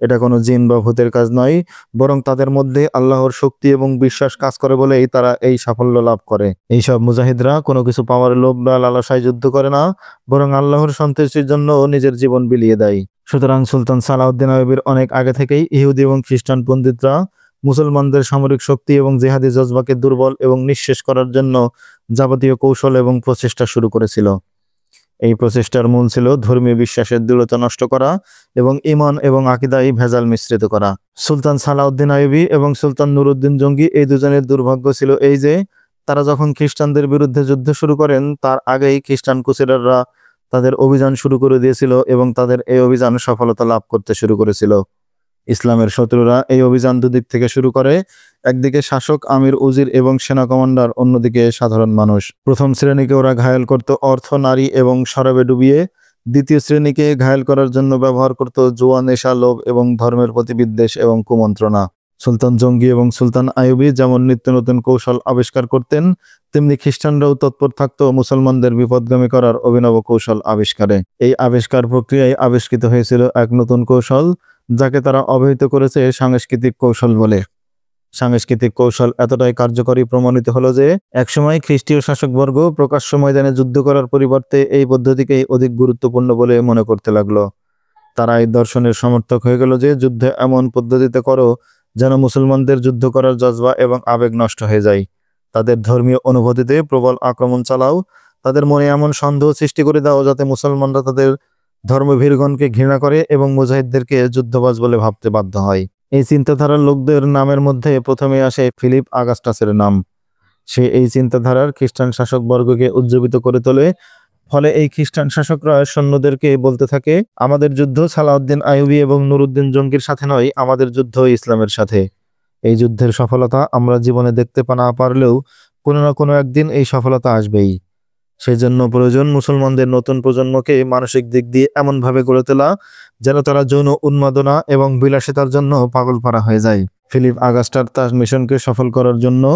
এটা কোনো জিন বা ভূতের কাজ নয়, বরং তাদের মধ্যে আল্লাহর শক্তি এবং বিশ্বাস কাজ করে বলেই তারা এই সাফল্য লাভ করে। এইসব মুজাহিদরা কোনো কিছু পাওয়ার লোভ বা লালসায় যুদ্ধ করে না, বরং আল্লাহর সন্তুষ্টির জন্য নিজের জীবন বিলিয়ে দেয়। সুতরাং সুলতান সালাউদ্দিন আইয়ুবীর অনেক আগে থেকেই ইহুদি এবং খ্রিস্টান পণ্ডিতরা মুসলমানদের সামরিক শক্তি এবং জেহাদি জজবাকে দুর্বল এবং নিঃশেষ করার জন্য যাবতীয় কৌশল এবং প্রচেষ্টা শুরু করেছিল। এই প্রচেষ্টার মূল ছিল ধর্মীয় বিশ্বাসের দৃঢ়তা নষ্ট করা এবং ঈমান এবং আকীদায় ভেজাল মিশ্রিত করা। সুলতান সালাউদ্দিন আইয়ুবী এবং সুলতান নুরুদ্দিন জঙ্গি এই দুজনের দুর্ভাগ্য ছিল এই যে, তারা যখন খ্রিস্টানদের বিরুদ্ধে যুদ্ধ শুরু করেন, তার আগেই খ্রিস্টান ক্রুসেডাররা তাদের অভিযান শুরু করে দিয়েছিল এবং তাদের এই অভিযান সফলতা লাভ করতে শুরু করেছিল। ইসলামের শত্রুরা এই অভিযান দুদিক থেকে শুরু করে। একদিকে শাসক, আমির, উজির এবং সেনা কমান্ডার, অন্যদিকে সাধারণ মানুষ। প্রথম শ্রেণীকে ওরা ঘায়েল করত অর্থ, নারী এবং শরাবে ডুবিয়ে। দ্বিতীয় শ্রেণীকে ঘায়েল করার জন্য ব্যবহার করত জুয়া, নেশা, লোভ এবং ধর্মের প্রতি বিদ্বেষ এবং কুমন্ত্রণা। সুলতান জঙ্গি এবং সুলতান আইয়ুবী যেমন নিত্য নতুন কৌশল আবিষ্কার করতেন, তেমনি খ্রিস্টানরাও তৎপর থাকতো মুসলমানদের বিপদগামী করার অভিনব কৌশল আবিষ্কারে। এই আবিষ্কার প্রক্রিয়ায় আবিষ্কৃত হয়েছিল এক নতুন কৌশল, যাকে তারা অবহিত করেছে সাংস্কৃতিক কৌশল বলে। সাংস্কৃতিক কৌশল এতটাই কার্যকরী প্রমাণিত হলো যে একসময় খ্রিস্টীয় শাসকবর্গ প্রকাশ্য ময়দানে যুদ্ধ করার পরিবর্তে এই পদ্ধতিকেই অধিক গুরুত্বপূর্ণ বলে মনে করতে লাগলো। তারা এই দর্শনের সমর্থক হয়ে গেল যে যুদ্ধে এমন পদ্ধতিতে করো যেন মুসলমানদের যুদ্ধ করার জজবা এবং আবেগ নষ্ট হয়ে যায়। তাদের ধর্মীয় অনুভূতিতে প্রবল আক্রমণ চালাও, তাদের মনে এমন সন্দেহ সৃষ্টি করে দাও যাতে মুসলমানরা তাদের ধর্মভীরগণকে ঘৃণা করে এবং মুজাহিদদেরকে যুদ্ধবাজ বলে ভাবতে বাধ্য হয়। এই চিন্তাধারার লোকদের নামের মধ্যে প্রথমে আসে ফিলিপ আগাস্টাসের নাম। সে এই চিন্তাধারার খ্রিস্টান শাসকবর্গকে উজ্জীবিত করে তোলে। ফলে এই খ্রিস্টান শাসকরা সৈন্যদেরকে বলতে থাকে, আমাদের যুদ্ধ সালাউদ্দিন আইয়ুবী এবং নুরুদ্দিন জঙ্গির সাথে নয়, আমাদের যুদ্ধ ইসলামের সাথে। এই যুদ্ধের সফলতা আমরা জীবনে দেখতে না পারলেও কোনো না কোনো একদিন এই সফলতা আসবেই। সেই জন্য প্রয়োজন মুসলমানদের নতুন প্রজন্মকে মানসিক দিক দিয়ে এমনভাবে গড়ে তোলা যেন তারা যৌন উন্মাদনা এবং বিলাসিতার জন্য পাগল পারা হয়ে যায়। ফিলিপ আগাস্টার তার মিশনকে সফল করার জন্য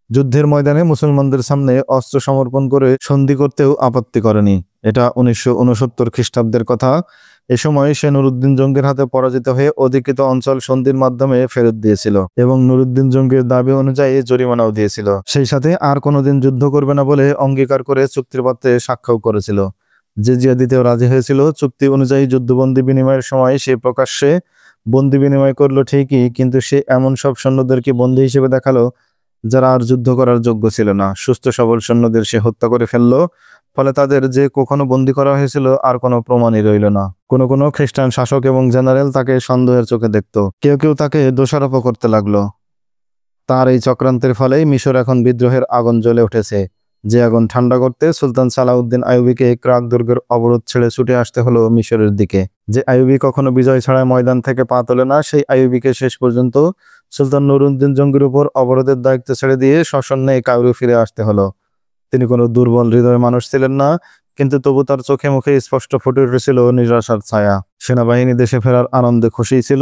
যুদ্ধের ময়দানে মুসলমানদের সামনে অস্ত্র সমর্পণ করে সন্ধি করতেও আপত্তি করেনি। এটা 1969 খ্রিস্টাব্দের কথা। এ সময় সে নুরুদ্দিন জঙ্গির হাতে পরাজিত হয়ে অধিকৃত অঞ্চল সন্ধির মাধ্যমে ফেরত দিয়েছিল এবং নুরুদ্দিন জঙ্গির দাবি অনুযায়ী জরিমানাও দিয়েছিল। সেই সাথে আর কোনোদিন যুদ্ধ করবে না বলে অঙ্গীকার করে চুক্তির পত্রে সাক্ষ্য করেছিল। জিজিয়া দিতেও রাজি হয়েছিল। চুক্তি অনুযায়ী যুদ্ধবন্দি বিনিময়ের সময় সে প্রকাশ্যে বন্দি বিনিময় করলো ঠিকই, কিন্তু সে এমন সব সৈন্যদেরকে বন্দী হিসেবে দেখালো যারা আর যুদ্ধ করার যোগ্য ছিল না। সুস্থ সবল সৈন্যদের সে হত্যা করে ফেললো। ফলে তাদের যে কখনো বন্দী করা হয়েছিল আর কোনো প্রমাণই রইল না। কোনো খ্রিস্টান শাসক এবং জেনারেল তাকে সন্দেহের চোখে দেখত। কেউ কেউ তাকে দোষারোপ করতে লাগলো। তার এই চক্রান্তের ফলেই মিশর এখন বিদ্রোহের আগুন জ্বলে উঠেছে। যে আগুন ঠান্ডা করতে সুলতান সালাউদ্দিন আইয়ুবীকে ক্রাক দুর্গের অবরোধ ছেড়ে ছুটে আসতে হলো মিশরের দিকে। যে আইয়ুবী কখনো বিজয় ছাড়া ময়দান থেকে পা তোলে না, সেই আইয়ুবীকে শেষ পর্যন্ত সুলতান নুরুদ্দিন জঙ্গির উপর অবরোধের দায়িত্ব ছেড়ে দিয়ে সশন্যে কায়রো ফিরে আসতে হলো। তিনি কোনো দুর্বল হৃদয় মানুষ ছিলেন না, কিন্তু তবু তার চোখে মুখে স্পষ্ট ফুটে উঠেছিল নিরাশার ছায়া। সেনাবাহিনী দেশে ফেরার আনন্দে খুশি ছিল।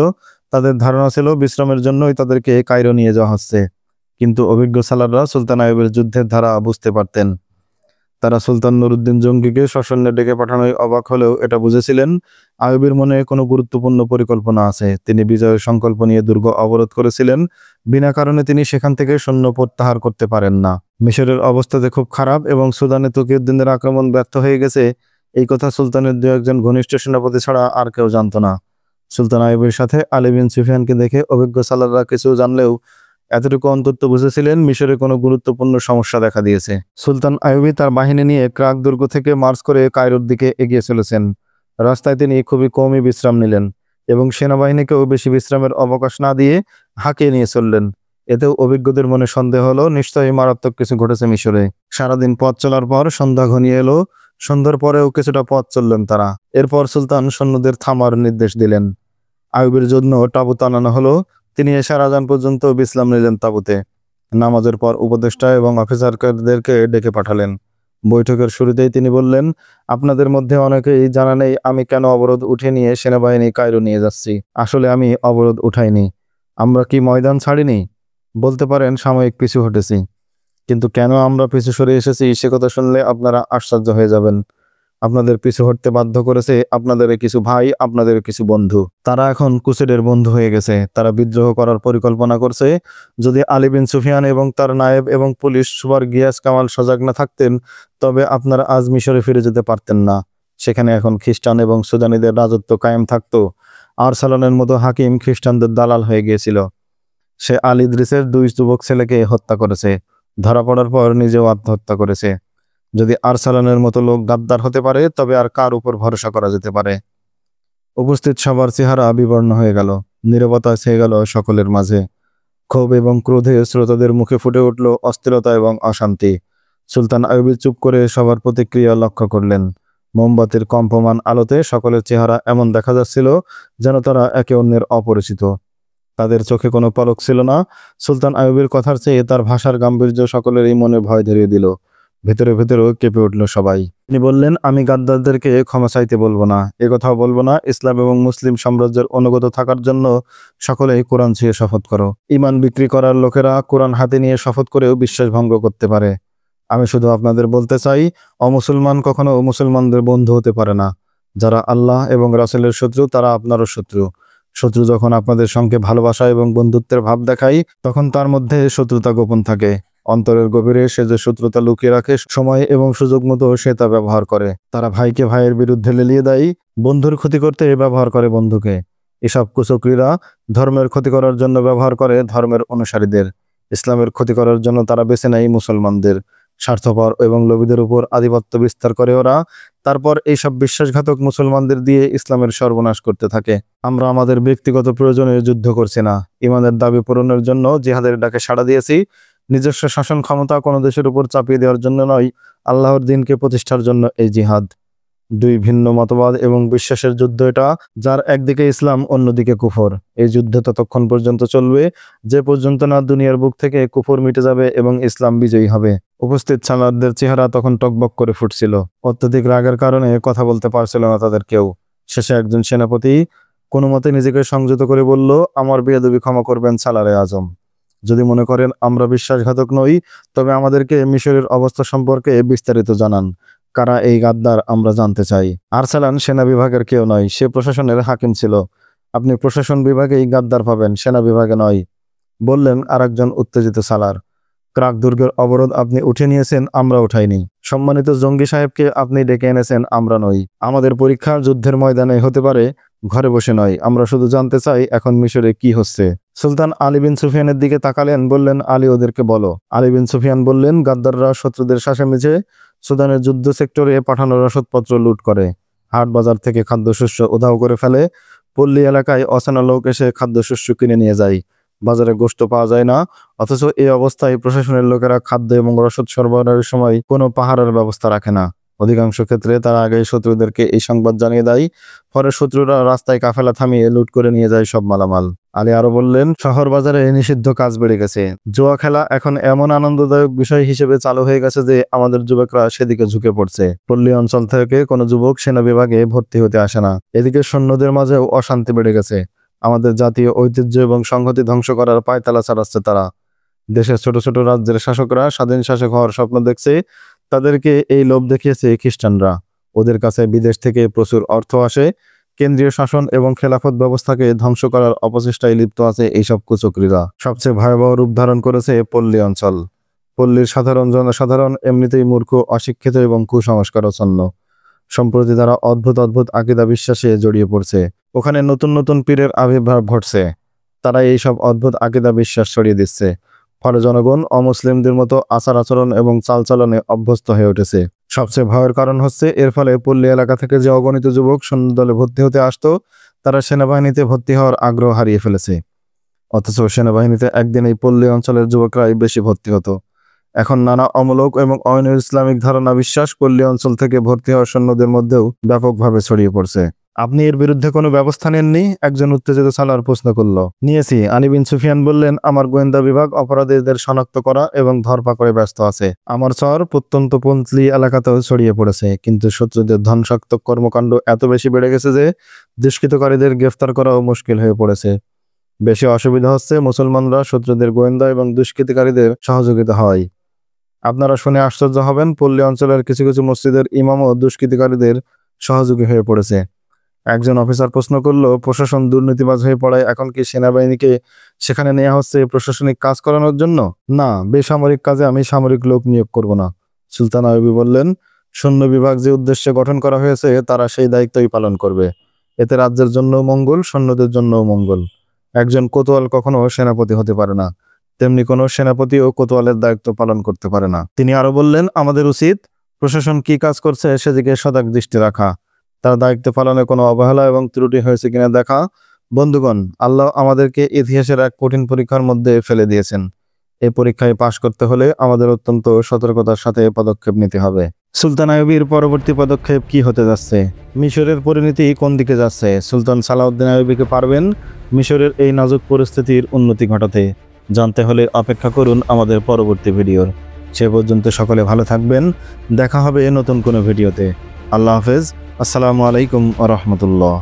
তাদের ধারণা ছিল বিশ্রামের জন্যই তাদেরকে কায়রো নিয়ে যাওয়া হচ্ছে। কিন্তু অভিজ্ঞ সালাররা সুলতান আইয়ুবের যুদ্ধের ধারা বুঝতে পারতেন। তারা সুলতান নুরুদ্দিন জঙ্গিকে সশন্যে ডেকে পাঠানোয় অবাক হলেও এটা বুঝেছিলেন আইয়ুবের মনে কোনো গুরুত্বপূর্ণ পরিকল্পনা আছে। তিনি বিজয়ের সংকল্প নিয়ে দুর্গ অবরোধ করেছিলেন। বিনা কারণে তিনি সেখান থেকে সৈন্য প্রত্যাহার করতে পারেন না। মিশরের অবস্থা যে খুব খারাপ এবং সুদানে তকিউদ্দিনের আক্রমণ ব্যর্থ হয়ে গেছে, এই কথা সুলতানের দু একজন ঘনিষ্ঠ সেনাপতি ছাড়া আর কেউ জানত না। সুলতান আইয়ুবের সাথে আলী বিন সুফিয়ানকে দেখে অভিজ্ঞ সালাররা কিছু জানলেও এতটুকু অন্তত বুঝেছিলেন মিশরে কোনো গুরুত্বপূর্ণ সমস্যা দেখা দিয়েছে। সুলতান আইয়ুবী তার বাহিনী নিয়ে ক্রাক দুর্গ থেকে মার্চ করে কায়রোর দিকে এগিয়ে চলেছেন। রাস্তায় তিনি খুবই কমই বিশ্রাম নিলেন এবং সেনাবাহিনীকেও বেশি বিশ্রামের অবকাশ না দিয়ে হাঁকিয়ে নিয়ে চললেন। এতেও অভিজ্ঞদের মনে সন্দেহ হলো নিশ্চয়ই মারাত্মক কিছু ঘটেছে মিশরে। সারাদিন পথ চলার পর সন্ধ্যা ঘনিয়ে এলো। সন্ধ্যার পরেও কিছুটা পথ চললেন তারা। এরপর সুলতান সৈন্যদের থামার নির্দেশ দিলেন। আইয়ুবের জন্য তাঁবু টানানো হলো। তিনি এশার আজান পর্যন্ত বিশ্রাম নিলেন তাঁবুতে। নামাজের পর উপদেষ্টা এবং অফিসারদেরকে ডেকে পাঠালেন। বৈঠকের শুরুতেই তিনি বললেন, আপনাদের মধ্যে অনেকেই জানা নেই আমি কেন অবরোধ উঠে নিয়ে সেনাবাহিনী কায়রো নিয়ে যাচ্ছি। আসলে আমি অবরোধ উঠাইনি। আমরা কি ময়দান ছাড়িনি? বলতে পারেন সাময়িক পিছু হটেছি, কিন্তু কেন আমরা পিছু সরে এসেছি সে কথা শুনলে আপনারা আশ্চর্য হয়ে যাবেন। আপনাদের পিছু হটতে বাধ্য করেছে আপনাদের কিছু ভাই, আপনাদের কিছু বন্ধু। তারা এখন কুসেডের বন্ধু হয়ে গেছে। তারা বিদ্রোহ করার পরিকল্পনা করছে। যদি আলী বিন সুফিয়ান এবং তার নায়েব এবং পুলিশ সুপার গিয়াস কামাল সজাগ না থাকতেন, তবে আপনারা আজ মিশরে ফিরে যেতে পারতেন না। সেখানে এখন খ্রিস্টান এবং সুদানিদের রাজত্ব কায়েম থাকতো। আরসালানের মতো হাকিম খ্রিস্টানদের দালাল হয়ে গিয়েছিল। সে আল ইদ্রিসের 2 যুবক ছেলেকে হত্যা করেছে। ধরা পড়ার পর নিজেও আত্মহত্যা করেছে। যদি আরসালানের মতো লোক গাদ্দার হতে পারে, তবে আর কার উপর ভরসা করা যেতে পারে? উপস্থিত সবার চেহারা বিবর্ণ হয়ে গেল। নীরবতা ছেয়ে গেল সকলের মাঝে। ক্ষোভ এবং ক্রোধে শ্রোতাদের মুখে ফুটে উঠল অস্থিরতা এবং অশান্তি। সুলতান আইয়ুবী চুপ করে সবার প্রতিক্রিয়া লক্ষ্য করলেন। মোমবাতির কম্পমান আলোতে সকলের চেহারা এমন দেখা যাচ্ছিল যেন তারা একে অন্যের অপরিচিত। তাদের চোখে কোনো পলক ছিল না। সুলতান আইয়ুবীর কথার চেয়ে তার ভাষার গাম্ভীর্য সকলেরই মনে ভয় ধরিয়ে দিল। ভেতরে ভেতরেও কেঁপে উঠল সবাই। তিনি বললেন, আমি গাদ্দারদেরকে ক্ষমা চাইতে বলবো না, কথাও বলবো না। ইসলাম এবং মুসলিম সাম্রাজ্যের অনুগত থাকার জন্য সকলেই কোরআন ছুঁয়ে শপথ করো। ঈমান বিক্রি করার লোকেরা কোরআন হাতে নিয়ে শপথ করেও বিশ্বাস ভঙ্গ করতে পারে। আমি শুধু আপনাদের বলতে চাই, অমুসলমান কখনো মুসলমানদের বন্ধু হতে পারে না। যারা আল্লাহ এবং রাসূলের শত্রু তারা আপনারও শত্রু। শত্রু যখন আপনাদের সঙ্গে ভালোবাসা এবং বন্ধুত্বের ভাব দেখায়, তখন তার মধ্যে শত্রুতা গোপন থাকে। অন্তরের গভীরে সে যে শত্রুতা লুকিয়ে রাখে, সময় এবং সুযোগ মতো সে তা ব্যবহার করে। তারা ভাইকে ভাইয়ের বিরুদ্ধে লেলিয়ে দেয়, বন্ধুর ক্ষতি করতে ব্যবহার করে বন্ধুকে। এসব কুচক্রীরা ধর্মের ক্ষতি করার জন্য ব্যবহার করে ধর্মের অনুসারীদের। ইসলামের ক্ষতি করার জন্য তারা বেছে নেয় মুসলমানদের। স্বার্থপর এবং লোভীদের উপর আধিপত্য বিস্তার করে ওরা। তারপর এইসব বিশ্বাসঘাতক মুসলমানদের দিয়ে ইসলামের সর্বনাশ করতে থাকে। আমরা আমাদের ব্যক্তিগত প্রয়োজনে যুদ্ধ করছি না, ঈমানের দাবি পূরণের জন্য জিহাদের ডাকে সাড়া দিয়েছি। নিজস্ব শাসন ক্ষমতা কোনো দেশের উপর চাপিয়ে দেওয়ার জন্য নয়, আল্লাহর দ্বীনকে প্রতিষ্ঠার জন্য এই জিহাদ। দুই ভিন্ন মতবাদ এবং বিশ্বাসের যুদ্ধ এটা, যার একদিকে ইসলাম অন্যদিকে কুফর। এই যুদ্ধ ততক্ষণ পর্যন্ত চলবে যে পর্যন্ত না দুনিয়ার বুক থেকে কুফর মিটে যাবে এবং ইসলাম বিজয়ী হবে। উপস্থিত সালারদের চেহারা তখন টকবক করে ফুটছিল। অত্যধিক রাগের কারণে কথা বলতে পারছিল না তাদের কেউ। শেষে একজন সেনাপতি কোনো মতে নিজেকে সংযত করে বলল, আমার বেয়াদবি ক্ষমা করবেন সালারে আজম। যদি মনে করেন আমরা বিশ্বাসঘাতক নই, তবে আমাদেরকে মিশরের অবস্থা সম্পর্কে বিস্তারিত জানান। কারা এই গাদ্দার আমরা জানতে চাই। আরসালান সেনা বিভাগের কেউ নয়, সে প্রশাসনের হাকিম ছিল। আপনি প্রশাসন বিভাগেই গাদ্দার পাবেন, সেনা বিভাগে নয়, বললেন আরেকজন উত্তেজিত সালার। ক্রাক দুর্গের অবরোধ আপনি উঠে নিয়েছেন, আমরা উঠাইনি। সম্মানিত জঙ্গি সাহেবকে আপনি ডেকে এনেছেন, আমরা নই। আমাদের পরীক্ষা যুদ্ধের ময়দানে হতে পারে, ঘরে বসে নয়। আমরা শুধু জানতে চাই এখন মিশরে কি হচ্ছে। সুলতান আলী বিন সুফিয়ানের দিকে তাকালেন, বললেন, আলী ওদেরকে বলো। আলী বিন সুফিয়ান বললেন, গাদ্দাররা শত্রুদের শাসেমিছে সুদানের যুদ্ধ সেক্টরে পাঠানো রসদপত্র লুট করে, হাট বাজার থেকে খাদ্যশস্য উধাও করে ফেলে। পল্লী এলাকায় অচেনা লোক এসে খাদ্যশস্য কিনে নিয়ে যায়। বাজারে গোশত পাওয়া যায় না, অথচ এই অবস্থায় প্রশাসনের লোকেরা খাদ্য এবং রসদ সরবরাহের সময় কোনো পাহারার ব্যবস্থা রাখে না। অধিকাংশ ক্ষেত্রে তারা আগেই শত্রুদেরকে এই সংবাদ জানিয়ে দেয়। পরে শত্রুরা রাস্তায় কাফেলা থামিয়ে লুট করে নিয়ে যায় সব মালামাল। আলী আরো বললেন, শহর বাজারে নিষিদ্ধ কাজ বেড়ে গেছে। জুয়া খেলা এখন এমন আনন্দদায়ক বিষয় হিসেবে চালু হয়ে গেছে যে আমাদের যুবকরা সেদিকে ঝুঁকে পড়ছে। পল্লী অঞ্চল থেকে কোনো যুবক সেনা বিভাগে ভর্তি হতে আসে না। এদিকে সৈন্যদের মাঝেও অশান্তি বেড়ে গেছে। আমাদের জাতীয় ঐতিহ্য এবং সংহতি ধ্বংস করার পায়তালা চালাচ্ছে তারা। দেশের ছোট ছোট রাজ্যের শাসকরা স্বাধীন শাসক হওয়ার স্বপ্ন দেখছে। তাদেরকে এই লোভ দেখিয়েছে খ্রিস্টানরা। ওদের কাছে বিদেশ থেকে প্রচুর অর্থ আসে। কেন্দ্রীয় শাসন এবং খেলাফত ব্যবস্থাকে ধ্বংস করার অপচেষ্টায় লিপ্ত আছে এইসব কুচক্রীরা। সবচেয়ে ভয়াবহ রূপ ধারণ করেছে পল্লী অঞ্চল। পল্লীর সাধারণ জনসাধারণ এমনিতেই মূর্খ, অশিক্ষিত এবং কুসংস্কারাচ্ছন্ন। সম্প্রতি তারা অদ্ভুত অদ্ভুত আকীদা বিশ্বাসে জড়িয়ে পড়ছে। ওখানে নতুন নতুন পীরের আবির্ভাব ঘটছে। তারা এইসব অদ্ভুত আকীদা বিশ্বাস ছড়িয়ে দিচ্ছে। ফলে জনগণ অমুসলিমদের মতো আচার আচরণ এবং চালচলনে অভ্যস্ত হয়ে উঠেছে। সবচেয়ে ভয়ের কারণ হচ্ছে, এর ফলে পল্লী এলাকা থেকে যে অগণিত যুবক সৈন্যদলে ভর্তি হতে আসতো, তারা সেনাবাহিনীতে ভর্তি হওয়ার আগ্রহ হারিয়ে ফেলেছে। অথচ সেনাবাহিনীতে একদিন এই পল্লী অঞ্চলের যুবকরাই বেশি ভর্তি হতো। এখন নানা অমূলক এবং অন্য ইসলামিক ধারণা বিশ্বাস পল্লী অঞ্চল থেকে ভর্তি হওয়া সৈন্যদের মধ্যেও ব্যাপকভাবে ছড়িয়ে পড়ছে। আপনি এর বিরুদ্ধে কোনো ব্যবস্থা নেননি? একজন উত্তেজিত সালার প্রশ্ন করল। নিয়েছি, আলী বিন সুফিয়ান বললেন। আমার গোয়েন্দা বিভাগ অপরাধীদের শনাক্ত করা এবং ধরপাকড়ে ব্যস্ত আছে। আমার চর প্রত্যন্ত পন্থী এলাকাতেও ছড়িয়ে পড়েছে। কিন্তু শত্রুদের ধ্বংসাত্মক কর্মকাণ্ড এত বেশি বেড়ে গেছে যে দুষ্কৃতকারীদের গ্রেফতার করাও মুশকিল হয়ে পড়েছে। বেশি অসুবিধা হচ্ছে মুসলমানরা শত্রুদের গোয়েন্দা এবং দুষ্কৃতিকারীদের সহযোগিতা হয়। আপনারা শুনে আশ্চর্য হবেন, পল্লী অঞ্চলের কিছু কিছু মসজিদের ইমামও দুষ্কৃতিকারীদের সহযোগী হয়ে পড়েছে। একজন অফিসার প্রশ্ন করল, প্রশাসন দুর্নীতিবাজ হয়ে পড়ায় এখন কি সেনাবাহিনীকে সেখানে নেওয়া হচ্ছে প্রশাসনিক কাজ করানোর জন্য? না, বেসামরিক কাজে আমি সামরিক লোক নিয়োগ করব না। সুলতান আইয়ুবী বললেন, সৈন্য বিভাগ যে উদ্দেশ্যে গঠন করা হয়েছে তারা সেই দায়িত্বই পালন করবে। এতে রাজ্যের জন্য মঙ্গল, সৈন্যদের জন্য মঙ্গল। একজন কোতোয়াল কখনো সেনাপতি হতে পারে না, তেমনি কোনো সেনাপতিও কোতোয়ালের দায়িত্ব পালন করতে পারে না। তিনি আরো বললেন, আমাদের উচিত প্রশাসন কি কাজ করছে সেদিকে সজাগ দৃষ্টি রাখা, তার দায়িত্ব পালনে কোনো অবহেলা এবং ত্রুটি হয়েছে কিনা দেখা। বন্ধুগণ, আল্লাহ আমাদেরকে ইতিহাসের এক কঠিন পরীক্ষার মধ্যে ফেলে দিয়েছেন। এই পরীক্ষায় পাশ করতে হলে আমাদের অত্যন্ত সতর্কতার সাথে পদক্ষেপ নিতে হবে। সুলতান আইয়ুবীর পরবর্তী পদক্ষেপ কি হতে যাচ্ছে? মিশরের পরিণতি কোন দিকে যাচ্ছে? সুলতান সালাউদ্দিন আইয়ুবী পারবেন মিশরের এই নাজুক পরিস্থিতির উন্নতি ঘটাতে? জানতে হলে অপেক্ষা করুন আমাদের পরবর্তী ভিডিওর। সে পর্যন্ত সকলে ভালো থাকবেন। দেখা হবে নতুন কোনো ভিডিওতে। আল্লাহ হাফেজ। আসসালামু আলাইকুম ওয়া রাহমাতুল্লাহ।